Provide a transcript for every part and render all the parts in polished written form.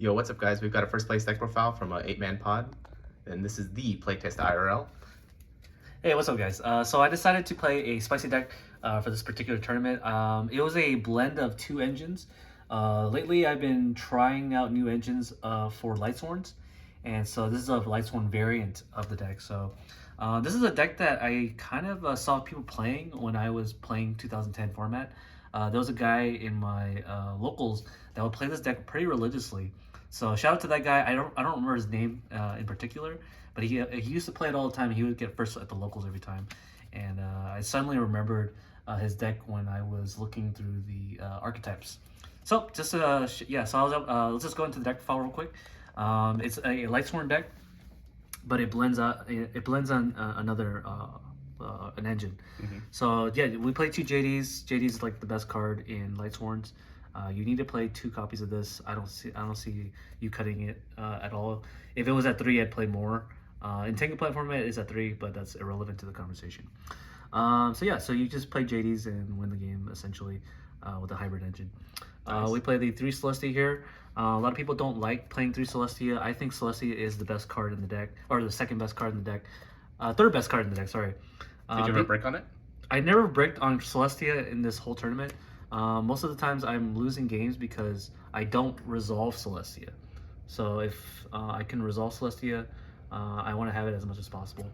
Yo, what's up, guys? We've got a first place deck profile from an 8-man pod, and this is the playtest IRL. Hey, what's up, guys? So I decided to play a spicy deck for this particular tournament. It was a blend of two engines. Lately, I've been trying out new engines for Lightsworns, and so this is a Lightsworn variant of the deck. So this is a deck that I kind of saw people playing when I was playing 2010 format. There was a guy in my locals that would play this deck pretty religiously. So shout out to that guy. I don't remember his name in particular, but he used to play it all the time. He would get first at the locals every time, and I suddenly remembered his deck when I was looking through the archetypes. So just yeah, so I was let's just go into the deck file real quick. It's a Lightsworn deck, but it blends on another an engine. So yeah, we play two JDs. JD is like the best card in Lightsworns. You need to play 2 copies of this. I don't see you cutting it at all. If it was at 3, I'd play more. In Tango Plant format, it's at 3, but that's irrelevant to the conversation. So yeah, so you just play JDs and win the game essentially with a hybrid engine. Nice. We play the 3 Celestia here. A lot of people don't like playing 3 Celestia. I think Celestia is the best card in the deck, or the second best card in the deck. Third best card in the deck, sorry. Did you ever break on it? I never bricked on Celestia in this whole tournament. Most of the times I'm losing games because I don't resolve Celestia. So if I can resolve Celestia, I want to have it as much as possible.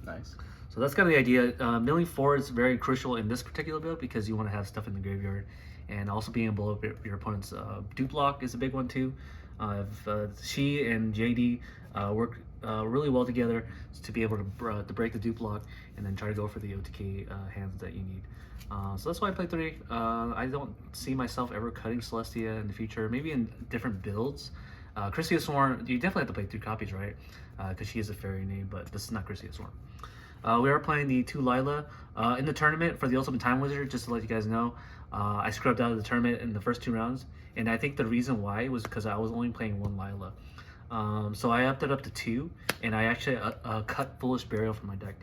Nice. So that's kind of the idea. Milling forward is very crucial in this particular build because you want to have stuff in the graveyard. And also being able to blow up your opponent's dupe block is a big one too. She and JD work really well together to be able to break the dupe block and then try to go for the OTK hands that you need. So that's why I play 3. I don't see myself ever cutting Celestia in the future, maybe in different builds. Christia Swarm, you definitely have to play 3 copies, right? Because she is a fairy name, but this is not Christia Swarm. We are playing the 2 Lila in the tournament for the Ultimate Time Wizard, just to let you guys know. I scrubbed out of the tournament in the first 2 rounds, and I think the reason why was because I was only playing 1 Lila. So I upped it up to 2, and I actually cut Foolish Burial from my deck.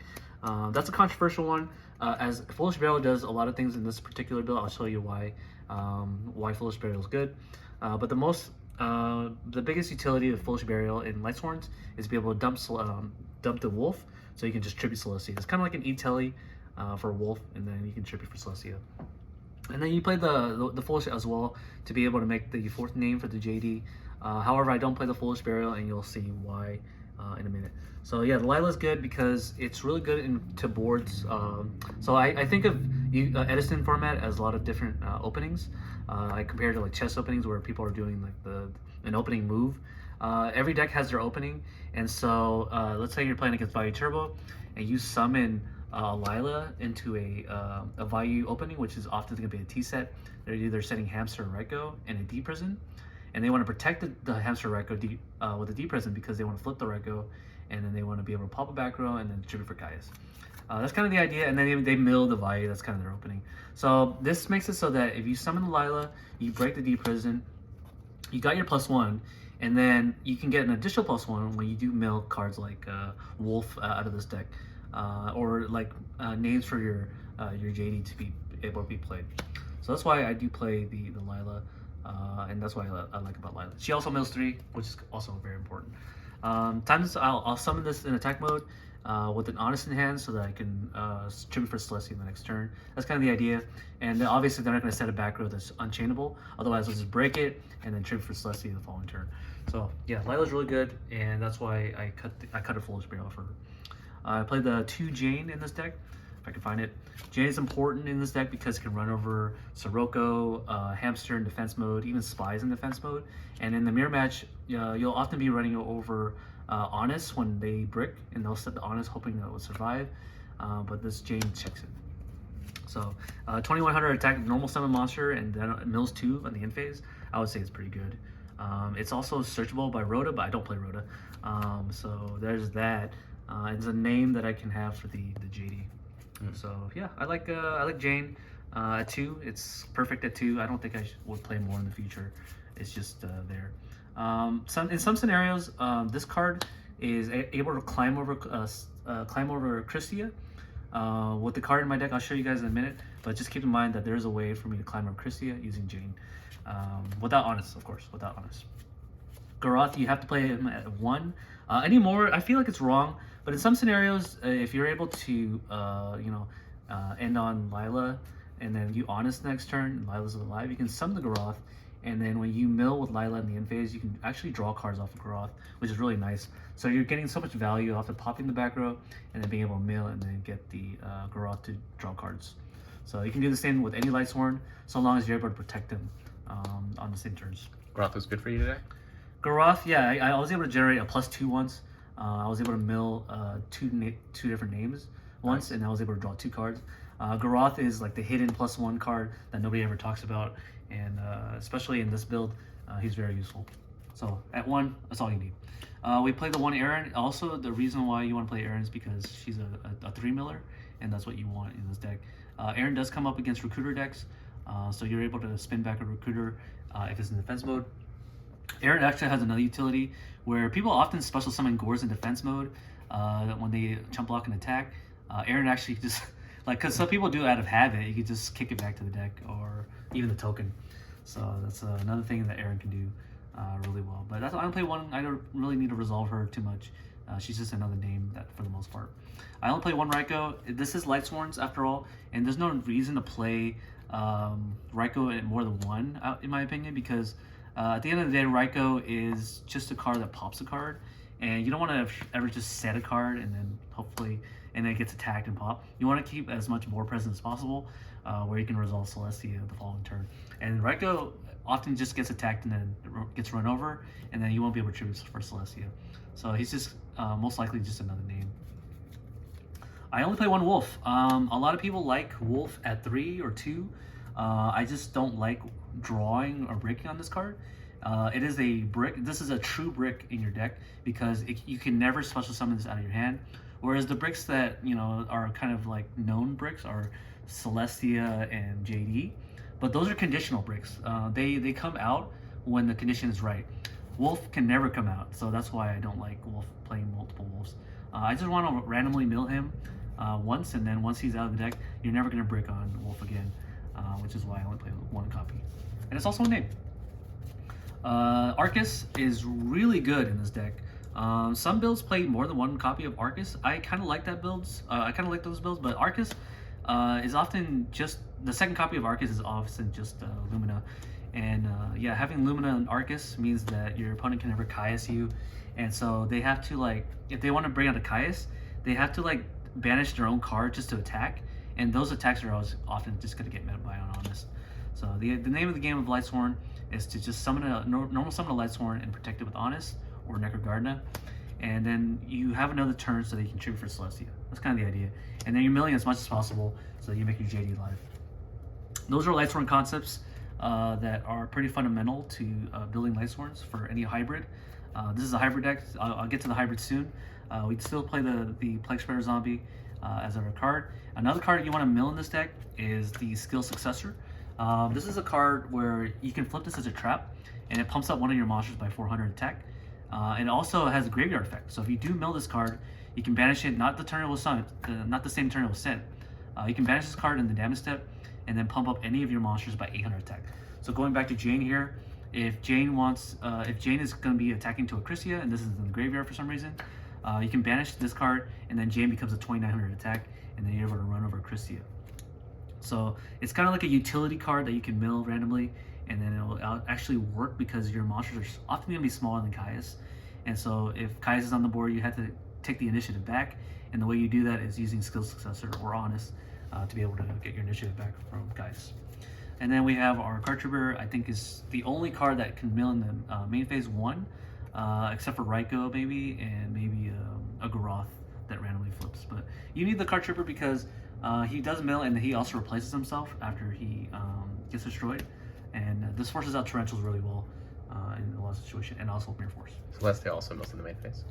That's a controversial one, as Foolish Burial does a lot of things in this particular build. I'll show you why Foolish Burial is good. But the biggest utility of Foolish Burial in Lightsworns is to be able to dump the Wolf, so you can just tribute Celestia. It's kind of like an E-Telly for Wolf, and then you can tribute for Celestia. And then you play the Foolish as well to be able to make the 4th name for the JD. However, I don't play the Foolish Burial, and you'll see why in a minute. So yeah, the Lila's good because it's really good into boards. So I think of Edison format as a lot of different openings. I compare it to like chess openings where people are doing like an opening move. Every deck has their opening, and so let's say you're playing against Vayu Turbo, and you summon Lila into a Vayu opening, which is often going to be a T set. They're either setting Hamster or Reiko in a D prison, and they want to protect the Hamster Reiko with a D prison because they want to flip the Reiko, and then they want to be able to pop a back row and then tribute for Caius. That's kind of the idea, and then they mill the Vayu. That's kind of their opening. So this makes it so that if you summon the Lila, you break the D prison, you got your +1, and then you can get an additional +1 when you do mill cards like Wolf out of this deck, or like names for your JD to be able to be played. So that's why I do play the Lila, and that's why I like about Lila. She also mills 3, which is also very important. I'll summon this in attack mode with an Honest in hand so that I can tribute for Celestia in the next turn. That's kind of the idea. And then obviously they're not going to set a back row that's unchainable. Otherwise, I'll just break it and then tribute for Celestia the following turn. So yeah, Lila's really good, and that's why I cut a Foolish Burial for her. I played the 2 Jane in this deck, if I can find it. Jane is important in this deck because it can run over Sirocco, Hamster in defense mode, even Spies in defense mode. And in the mirror match, you'll often be running over Honest when they brick, and they'll set the Honest hoping that it will survive. But this Jane checks it. So 2100 attack normal summon monster, and then mills 2 on the end phase. I would say it's pretty good. It's also searchable by Rhoda, but I don't play Rhoda. So there's that. It's a name that I can have for the JD. So yeah, I like Jane at 2. It's perfect at 2. I don't think I would play more in the future. It's just there. In some scenarios, this card is able to climb over Christia. With the card in my deck, I'll show you guys in a minute. But just keep in mind that there is a way for me to climb over Christia using Jane, without Honest, of course, without Honest. Garoth, you have to play him at 1. Anymore, I feel like it's wrong, but in some scenarios, if you're able to, end on Lila, and then you Honest next turn, and Lila's alive, you can summon the Garoth, and then when you mill with Lila in the end phase, you can actually draw cards off of Garoth, which is really nice. So you're getting so much value off of popping the back row, and then being able to mill, and then get the Garoth to draw cards. So you can do the same with any Lightsworn, so long as you're able to protect them on the same turns. Garoth was good for you today? Garoth, yeah, I was able to generate a +2 once. I was able to mill two different names once, and I was able to draw 2 cards. Garoth is like the hidden +1 card that nobody ever talks about, and especially in this build, he's very useful. So at 1, that's all you need. We play the 1 Erin. Also, the reason why you want to play Erin is because she's a 3-miller, and that's what you want in this deck. Erin does come up against Recruiter decks, so you're able to spin back a Recruiter if it's in defense mode. Erin actually has another utility where people often special summon Gores in defense mode when they chump block and attack. Erin actually just, because some people do it out of habit, you can just kick it back to the deck or even the token. So that's another thing that Erin can do really well. But that's, I don't play 1, I don't really need to resolve her too much. She's just another name that for the most part. I only play 1 Raikou. This is Lightsworns after all, and there's no reason to play Raikou at more than 1, in my opinion, because at the end of the day, Raikou is just a card that pops a card, and you don't want to ever just set a card and then hopefully and then it gets attacked and pop. You want to keep as much board presence as possible, where you can resolve Celestia the following turn. And Raikou often just gets attacked and then gets run over, and then you won't be able to tribute for Celestia. So he's just most likely just another name. I only play 1 Wolf. A lot of people like Wolf at 3 or 2. I just don't like drawing or breaking on this card. It is a brick. This is a true brick in your deck because you can never special summon this out of your hand. Whereas the bricks that are kind of like known bricks are Celestia and JD, but those are conditional bricks. They come out when the condition is right. Wolf can never come out, so that's why I don't like Wolf playing multiple Wolves. I just want to randomly mill him once, and then once he's out of the deck, you're never going to brick on Wolf again, which is why I only play 1 copy. And it's also a name. Arcus is really good in this deck. Some builds play more than 1 copy of Arcus. I kind of like that builds. I kind of like those builds, but Arcus is often just the second copy of Arcus is often just Lumina, and yeah, having Lumina and Arcus means that your opponent can never Caius you, and so they have to if they want to bring out a Caius, they have to banish their own card just to attack, and those attacks are always often just going to get met by an Honest. So the name of the game of Lightsworn is to just summon normal summon a Lightsworn and protect it with Honest or Necrogardna, and then you have another turn so that you can tribute for Celestia. That's kind of the idea. And then you're milling as much as possible so that you make your JD live. Those are Lightsworn concepts that are pretty fundamental to building Lightsworns for any hybrid. This is a hybrid deck. I'll get to the hybrid soon. We'd still play the Plague Spreader Zombie as our card. Another card you want to mill in this deck is the Skill Successor. This is a card where you can flip this as a trap, and it pumps up one of your monsters by 400 attack. It also has a graveyard effect. So if you do mill this card, you can banish it, not the turn it was sent, not the same turn it was sent. You can banish this card in the damage step, and then pump up any of your monsters by 800 attack. So going back to Jane here, if Jane is going to be attacking to a Chrysia, and this is in the graveyard for some reason, you can banish this card, and then Jane becomes a 2900 attack, and then you're able to run over Chrysia. So it's kind of like a utility card that you can mill randomly, and then it'll actually work because your monsters are often going to be smaller than Caius. And so if Caius is on the board, you have to take the initiative back, and the way you do that is using Skill Successor or Honest to be able to get your initiative back from Caius. And then we have our Card Trooper. I think is the only card that can mill in the main phase 1, except for Raikou maybe, and maybe a Garoth that randomly flips. But you need the Card Trooper because he does mill, and he also replaces himself after he gets destroyed. And this forces out Tarantulas really well in a lot of situations, and also Mirror Force. Celestia also mills in the main phase.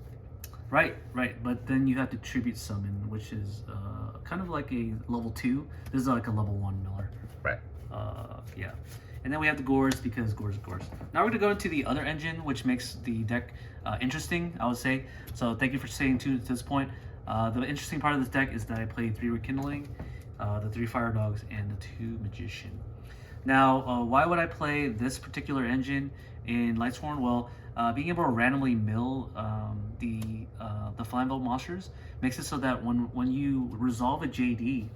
Right. But then you have to tribute summon, which is kind of like a level 2. This is like a level 1 miller. Right. Yeah. And then we have the Gores because Gores. Now we're going to go into the other engine, which makes the deck interesting, I would say. So thank you for staying tuned to this point. The interesting part of this deck is that I played 3 Rekindling, the 3 Fire Dogs, and the 2 Magician. Now, why would I play this particular engine in Lightsworn? Well, being able to randomly mill the Flamvell monsters makes it so that when you resolve a JD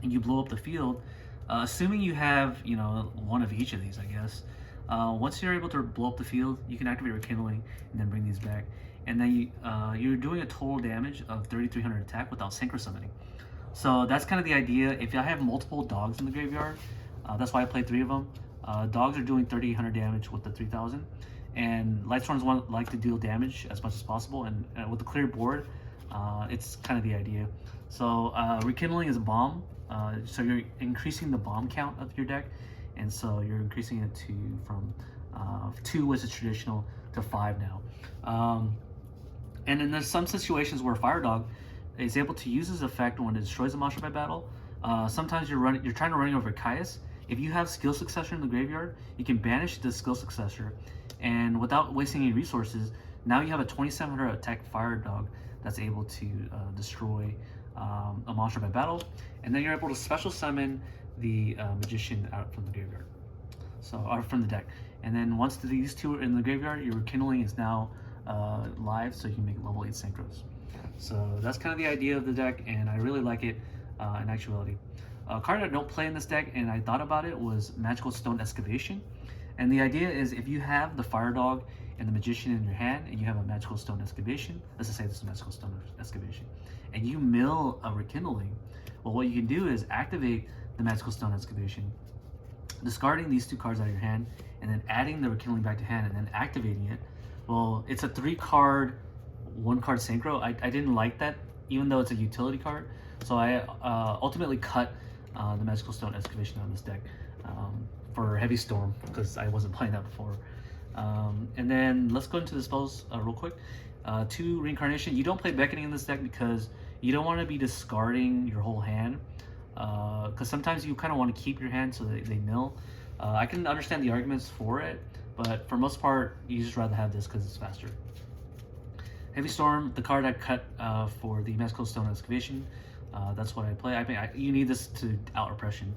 and you blow up the field, assuming you have one of each of these, I guess. Once you're able to blow up the field, you can activate Rekindling and then bring these back, and then you're doing a total damage of 3,300 attack without synchro summoning. So that's kind of the idea. If I have multiple dogs in the graveyard, that's why I played 3 of them. Dogs are doing 3,800 damage with the 3,000, and Lightsworns like to deal damage as much as possible. And with the clear board, it's kind of the idea. So Rekindling is a bomb, so you're increasing the bomb count of your deck, and so you're increasing it from 2, which is traditional, to 5 now. And then there's some situations where Fire Dog is able to use this effect when it destroys a monster by battle. Sometimes you're trying to run over Caius. If you have Skill Successor in the graveyard, you can banish the Skill Successor, and without wasting any resources, now you have a 2,700 attack Fire Dog that's able to destroy a monster by battle, and then you're able to special summon the Magician out from the graveyard, or from the deck. And then once these 2 are in the graveyard, your Rekindling is now live, so you can make level 8 synchros. So that's kind of the idea of the deck, and I really like it in actuality. A card I don't play in this deck, and I thought about it, was Magical Stone Excavation. And the idea is, if you have the Fire Dog and the Magician in your hand, and you have a Magical Stone Excavation, let's just say this is Magical Stone Excavation, and you mill a Rekindling, well, what you can do is activate the Magical Stone Excavation, discarding these 2 cards out of your hand, and then adding the Rekindling back to hand, and then activating it. Well, it's a 3-card, 1-card synchro. I didn't like that, even though it's a utility card. So I ultimately cut the Magical Stone Excavation on this deck for Heavy Storm, because I wasn't playing that before. And then let's go into the spells real quick. 2 Reincarnation. You don't play Beckoning in this deck because you don't want to be discarding your whole hand, because sometimes you kind of want to keep your hand so that they mill. I can understand the arguments for it, but for most part, you just rather have this because it's faster. Heavy Storm, the card I cut for the Magical Stone Excavation, that's what I play. I mean, you need this to out Oppression.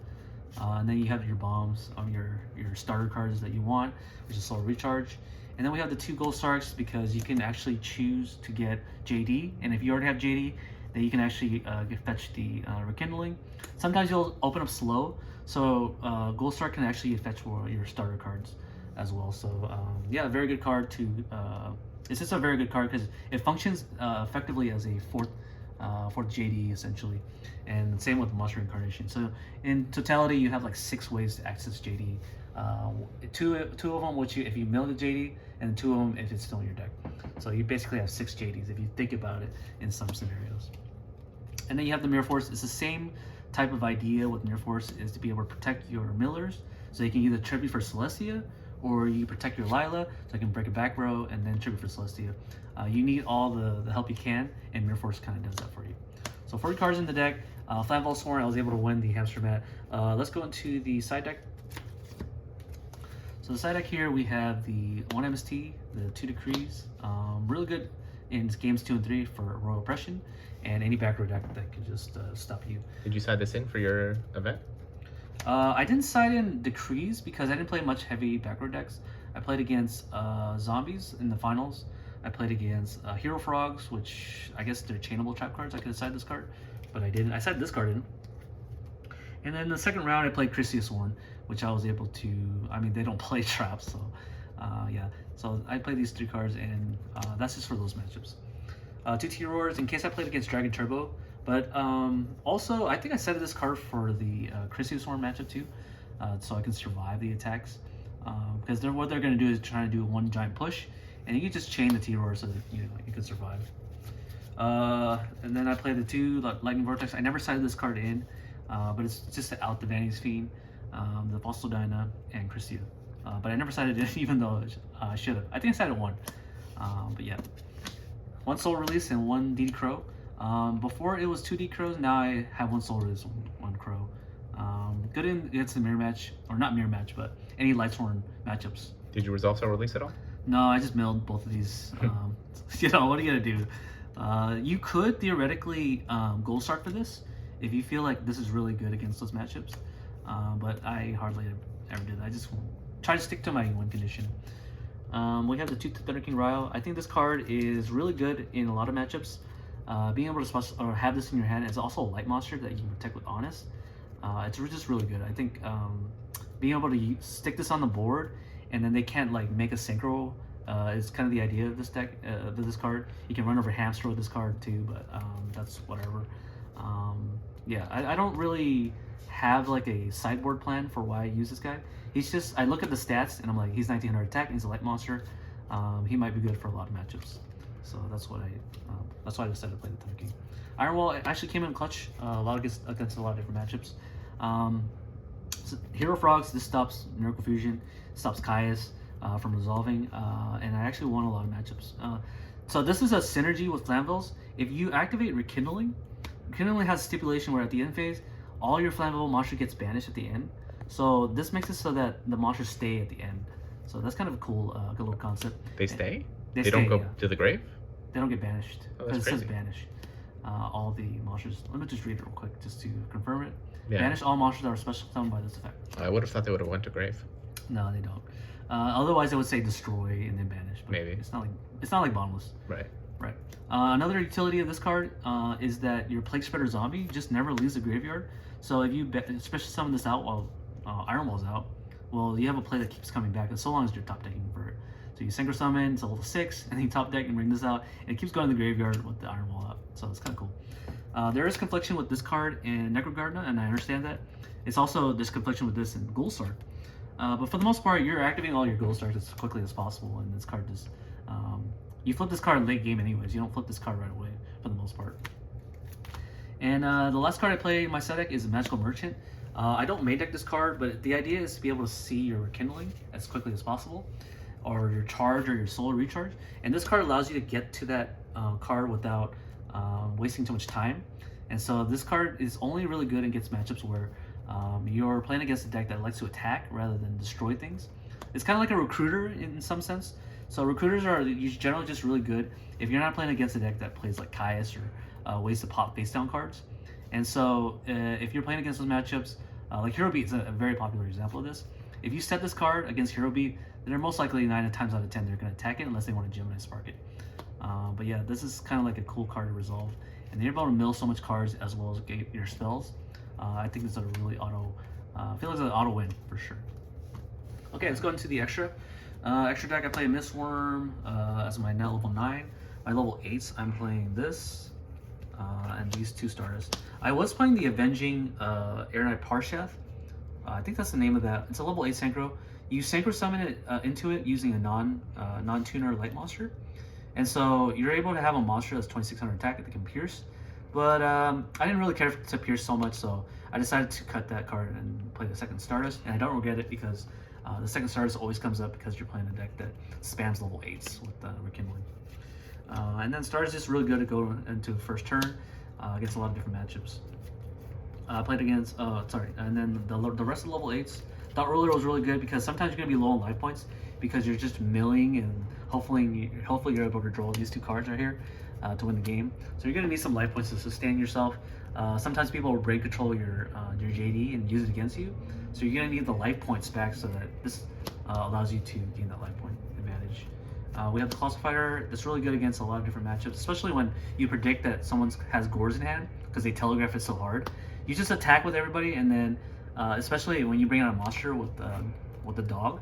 And then you have your bombs on your starter cards that you want, which is Soul Recharge. And then we have the 2 Gold Sarks, because you can actually choose to get JD, and if you already have JD, then you can actually fetch the Rekindling. Sometimes you'll open up slow, so Gold Sark can actually fetch your starter cards as well. So yeah, very good card to. It's just a very good card because it functions effectively as a fourth JD essentially, and same with Monster Incarnation. So in totality, you have like 6 ways to access JD. Two of them, which if you mill the JD, and 2 of them if it's still in your deck. So you basically have 6 JDs if you think about it in some scenarios. And then you have the Mirror Force. It's the same type of idea with Mirror Force, is to be able to protect your millers, so you can either tribute for Celestia, or you protect your Lila, so I can break a back row and then tribute for Celestia. You need all the help you can, and Mirror Force kind of does that for you. So 40 cards in the deck. Flamvell Sworn, I was able to win the hamster mat. Let's go into the side deck. So the side deck here, we have the 1 MST, the 2 Decrees. Really good in games 2 and 3 for Royal Oppression, and any back row deck that could just stop you. Did you side this in for your event? I didn't side in Decrees because I didn't play much heavy back row decks. I played against Zombies in the finals. I played against Hero Frogs, which I guess they're chainable trap cards. I could have sided this card, but I didn't. I sided this card in. And then the second round, I played Chrysius One, which I was able to. I mean, they don't play traps, so yeah. So I played these 3 cards, and that's just for those matchups. 2 T-Roars in case I played against Dragon Turbo. But also, I think I set this card for the Chrysius One matchup too, so I can survive the attacks. Because what they're going to do is try to do 1 giant push, and you can just chain the T-Roar so that you can survive. And then I played the 2 Lightning Vortex. I never sided this card in, but it's just to out the Vanity's Fiend, the Fossil Dyna, and Christia. But I never sided it, even though I should have. I think I sided 1. But yeah. 1 Soul Release and 1 DD Crow. Before it was 2 D Crows, now I have 1 Soul Release, 1 Crow. Good against the mirror match, or not mirror match, but any Lightsworn matchups. Did you resolve Soul Release at all? No, I just milled both of these. What are you gonna do? You could theoretically Gold Start for this if you feel like this is really good against those matchups, but I hardly ever did. I just try to stick to my win condition. We have the 2 Thunder King Ryo. I think this card is really good in a lot of matchups. Being able to have this in your hand is also a light monster that you can protect with Honest. It's just really good. I think being able to stick this on the board and then they can't like make a synchro is kind of the idea of this deck, this card. You can run over Hamster with this card too, but that's whatever. Yeah, I don't really have like a sideboard plan for why I use this guy. He's just, I look at the stats and I'm like, he's 1900 attack and he's a light monster. He might be good for a lot of matchups. So that's why I decided to play the Thunder King. Iron Wall actually came in clutch against a lot of different matchups. So Hero Frogs, this stops Miracle Fusion, stops Caius from resolving, and I actually won a lot of matchups. So this is a synergy with Flamvells. If you activate Rekindling, Rekindling has a stipulation where at the end phase, all your Flammable monster gets banished at the end. So this makes it so that the monsters stay at the end. So that's kind of a cool, good little concept. They stay? They don't go yeah. to the grave? They don't get banished because it crazy. says banish. All the monsters. Let me just read it real quick just to confirm it. Yeah. Banish all monsters that are special summoned by this effect. I would have thought they would have went to grave. No, they don't. Otherwise, I would say destroy and then banish. But Maybe. It's not like bottomless. Right. Right. Another utility of this card is that your Plague Spreader Zombie just never leaves the graveyard. So if you especially summon this out while Iron Wall's out, well, you have a play that keeps coming back so long as you're top decking for it. So you Synchro Summon to level 6, and then you top deck and bring this out, and it keeps going to the graveyard with the Iron Wall out. So it's kind of cool. There is confliction with this card in Necrogardener, and I understand that. It's also this confliction with this in Ghoulstark. But for the most part, you're activating all your Ghoulstarks as quickly as possible, and this card just... you flip this card late game anyways. You don't flip this card right away, for the most part. And the last card I play in my set deck is Magical Merchant. I don't main deck this card, but the idea is to be able to see your Rekindling as quickly as possible, or your charge or your solar recharge. And this card allows you to get to that card without wasting too much time. And so this card is only really good against matchups where you're playing against a deck that likes to attack rather than destroy things. It's kind of like a recruiter in some sense. So recruiters are generally just really good if you're not playing against a deck that plays like Caius or ways to pop face down cards. And so if you're playing against those matchups, like Hero Beat is a very popular example of this. If you set this card against Hero Beat, they're most likely 9 times out of 10 they're going to attack it unless they want to Gemini Spark it. But yeah, this is kind of like a cool card to resolve. And you're able to mill so much cards as well as get your spells. I think it's a really I feel like it's an auto win for sure. Okay, let's go into the extra. Extra deck, I play Mistworm as my net level 9. My level 8s, I'm playing this and these 2 starters. I was playing the Avenging Air Knight Parshath. I think that's the name of that. It's a level 8 Synchro. You Synchro Summon it into it using a non-tuner light monster. And so you're able to have a monster that's 2600 attack that can pierce. But I didn't really care to pierce so much, so I decided to cut that card and play the second Stardust. And I don't regret it because the second Stardust always comes up because you're playing a deck that spams level 8s with Rekindling. And then Stardust is really good to go into the first turn against a lot of different matchups. I played against, and then the rest of the level 8s. Thought Ruler was really good because sometimes you're going to be low on life points because you're just milling and hopefully you're able to draw these 2 cards right here to win the game. So you're going to need some life points to sustain yourself. Sometimes people will brain control your JD and use it against you. So you're going to need the life points back so that this allows you to gain that life point advantage. We have the Colossal Fighter that's really good against a lot of different matchups, especially when you predict that someone has Gores in hand because they telegraph it so hard. You just attack with everybody, and then especially when you bring out a monster with the dog,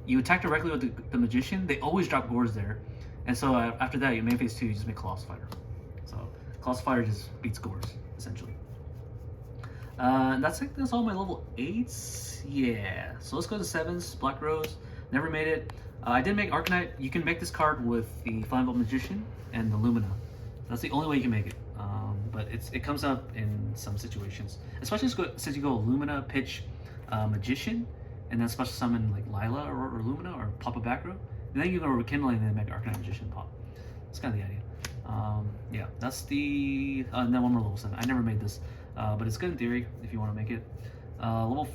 you attack directly with the Magician. They always drop Gores there, and so after that, your main phase 2, you just make Colossal Fighter. So Colossal Fighter just beats Gores essentially. And that's all my level 8s. Yeah. So let's go to 7s. Black Rose. Never made it. I did make Arcanite. You can make this card with the Flamvell Magician and the Lumina. That's the only way you can make it. But it comes up in some situations, especially since you go Lumina, pitch, Magician, and then special summon like Lila or Lumina or pop a back row, and then you go Rekindling and then make Arcanite Magician pop. That's kind of the idea. Yeah, that's the and then one more level 7. I never made this, but it's good in theory if you want to make it. Level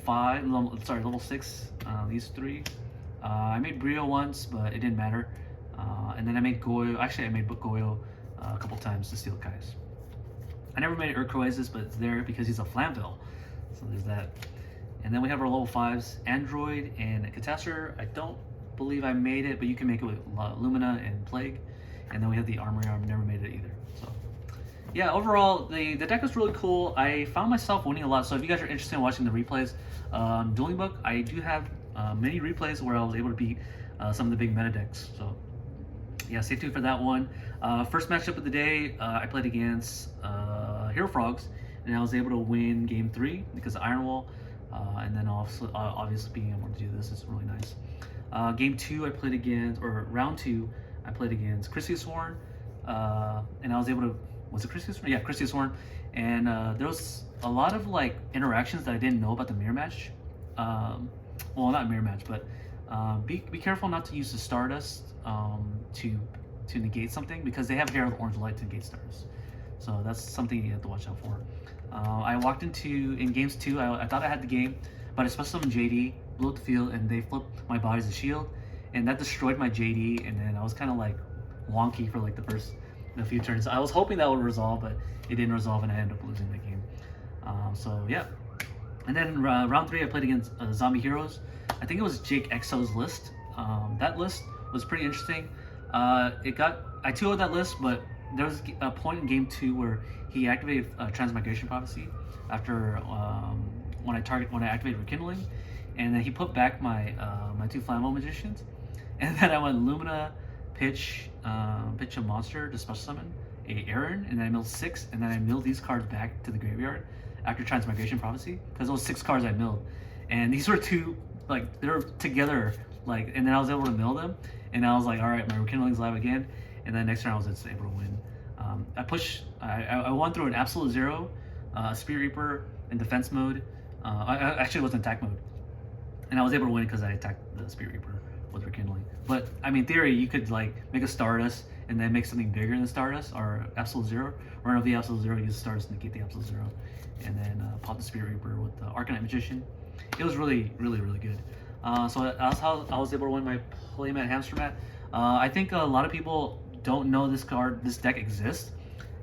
6. These 3. I made Brio once, but it didn't matter. And then I made Goyo. Actually, I made Goyo a couple times to steal Kai's. I never made Urkoisis, but it's there because he's a Flamvell. So there's that. And then we have our level 5s, Android and Catastor. I don't believe I made it, but you can make it with Lumina and Plague. And then we have the Armory. I've never made it either. So yeah, overall, the deck was really cool. I found myself winning a lot. So if you guys are interested in watching the replays on Dueling Book, I do have many replays where I was able to beat some of the big meta decks. So yeah, stay tuned for that one. First matchup of the day, I played against Hero Frogs, and I was able to win game 3 because of Iron Wall. And then also, obviously being able to do this is really nice. Game 2, I played against, or round 2, I played against Christius Sworn, and I was able to, was it Christius Sworn? Yeah, Christius Sworn. And there was a lot of like interactions that I didn't know about the mirror match. Well, not mirror match, but be careful not to use the Stardust to negate something, because they have Herald Orange Light to negate Stardust. So that's something you have to watch out for. I walked in games 2, I thought I had the game, but I special summoned JD, blew up the field, and they flipped my body as a shield, and that destroyed my JD, and then I was kind of like wonky for like the first few turns. I was hoping that would resolve, but it didn't resolve, and I ended up losing the game. So yeah. And then round 3, I played against Zombie Heroes. I think it was Jake Exo's list. That list was pretty interesting. I 2-0'd that list, but there was a point in game 2 where he activated Transmigration Prophecy after when I activated Rekindling, and then he put back my my 2 Flamvell Magicians, and then I went Lumina, pitch a monster to special summon a Aaron, and then I milled 6, and then I milled these cards back to the graveyard after Transmigration Prophecy, because those 6 cards I milled, and these were 2, like, they're together, like, and then I was able to mill them, and I was like, all right, my Rekindling's live again, and then next turn I was just able to win. I won through an Absolute Zero, Spirit Reaper in defense mode. I actually was in attack mode, and I was able to win because I attacked the Spirit Reaper with Rekindling. But I mean, in theory, you could like make a Stardust and then make something bigger than Stardust, or Absolute Zero. Run over the Absolute Zero, use Stardust to negate the Absolute Zero, and then pop the Spirit Reaper with the Arcanite Magician. It was really, really, really good. So that's how I was able to win my playmat hamster mat. I think a lot of people don't know this deck exists,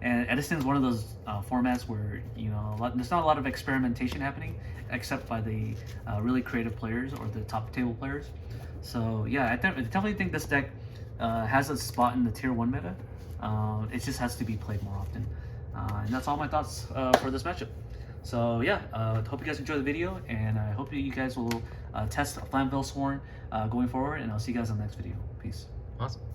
and Edison is one of those formats where, you know, there's not a lot of experimentation happening except by the really creative players or the top table players. So yeah, I definitely think this deck has a spot in the tier 1 meta. It just has to be played more often, and that's all my thoughts for this matchup. So yeah, hope you guys enjoy the video, and I hope you guys will test Flamvell Sworn going forward, and I'll see you guys on the next video. Peace. Awesome.